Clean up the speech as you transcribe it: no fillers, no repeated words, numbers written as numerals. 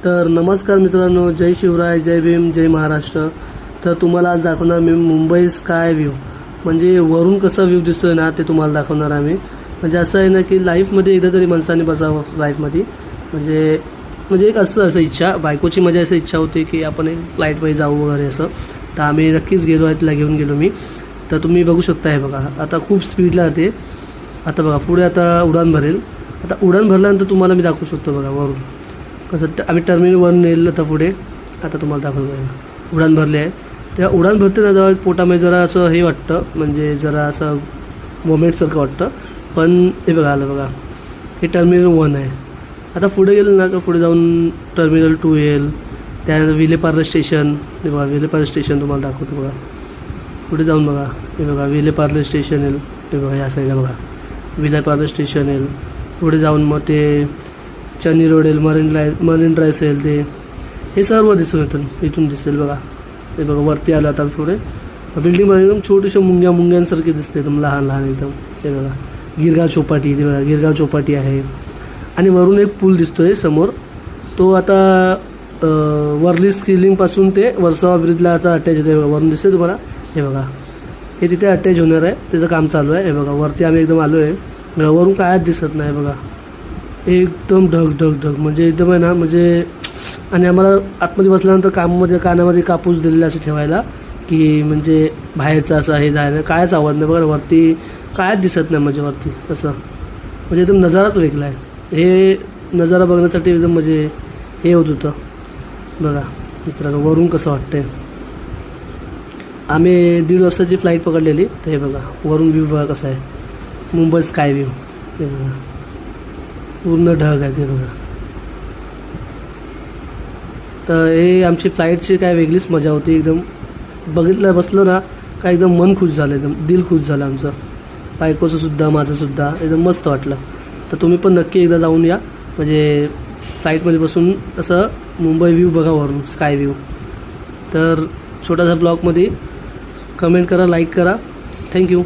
तर नमस्कार मित्रांनो, जय शिवराय, जय भीम, जय महाराष्ट्र. तर तुम्हाला आज दाखवणार मी मुंबई स्काय व्ह्यू, म्हणजे वरून कसा व्ह्यू दिसतोय ना ते तुम्हाला दाखवणार आम्ही. म्हणजे असं आहे ना की लाईफमध्ये एकदा तरी माणसाने बसावं लाईफमध्ये. म्हणजे एक असं इच्छा, बायकोची माझी असं इच्छा होती की आपण एक फ्लाईटमध्ये जाऊ वगैरे असं. तर आम्ही नक्कीच गेलो आहे, तिला घेऊन गेलो मी. तर तुम्ही बघू शकता, हे बघा आता खूप स्पीडला जाते. आता बघा पुढे आता उडान भरेल. आता उडान भरल्यानंतर तुम्हाला मी दाखवू शकतो बघा वरून कसं. आम्ही टर्मिनल 1 नेलं आता पुढे. आता तुम्हाला दाखवतो बघा उडान भरले आहे. त्या उडान भरते ना तेव्हा पोटामध्ये जरा असं हे वाटतं, म्हणजे जरा असं वॉमिटसारखं वाटतं. पण हे बघा आलं बघा, हे टर्मिनल 1 आहे. आता पुढे गेलं ना का पुढे जाऊन टर्मिनल 2 येईल. त्यानंतर विलेपार्ले स्टेशन, हे बघा विलेपार्ले स्टेशन तुम्हाला दाखवतो बघा. पुढे जाऊन बघा, हे बघा विलेपार्ले स्टेशन येईल. हे बघा या साईडला बघा विलेपार्ले स्टेशन येईल. पुढे जाऊन मग ते चनी रोड येईल, मरीन ड्राईव्ह येईल. ते हे सर्व दिसून इथून दिसेल बघा. हे बघा वरती आलं आता पुढे बिल्डिंग बघा, एकदम छोटीशी मुंग्यांसारखी दिसते एकदम लहान लहान एकदम. हे बघा गिरगाव चौपाटी, ते बघा गिरगाव चौपाटी आहे. आणि वरून एक पूल दिसतोय समोर. तो आता वर्ली स्किलिंगपासून ते वर्सोवा ब्रिजला आता अटॅच होते. बघा वरून दिसते तुम्हाला. हे बघा हे तिथे अटॅच होणार आहे, त्याचं काम चालू आहे. हे बघा वरती आम्ही एकदम आलो आहे. वरून कायच दिसत नाही बघा, एकदम ढग ढग ढग, म्हणजे एकदम आहे ना. म्हणजे आणि आम्हाला आतमध्ये बसल्यानंतर कानामध्ये कापूस दिलेला असं ठेवायला, की म्हणजे बाहेरचं असं हे जायला कायच आवाज नाही बघा. वरती कायच दिसत नाही, म्हणजे वरती असं म्हणजे एकदम नजाराच वेगळा आहे. हे नजारा बघण्यासाठी एकदम म्हणजे हे होत होतं बघा मित्रांनो. वरून कसं वाटतंय. आम्ही 1:30 वाजताची फ्लाईट पकडलेली. तर हे बघा वरून व्ह्यू बघा कसा आहे, मुंबई स्काय व्ह्यू. हे बघा पूर्ण ढग आहे ते बघा. तर हे आमची फ्लाईटची काय वेगळीच मजा होती. एकदम बसलो ना काय एकदम मन खुश झालं, एकदम दिल खुश झालं आमचं, बायकोचंसुद्धा माझंसुद्धा. एकदम मस्त वाटलं. तर तुम्ही पण नक्की एकदा जाऊन या, म्हणजे फ्लाईटमध्ये बसून असं मुंबई व्ह्यू बघा वरून स्काय व्ह्यू. तर छोटासा ब्लॉगमध्ये कमेंट करा, लाईक करा. थँक्यू.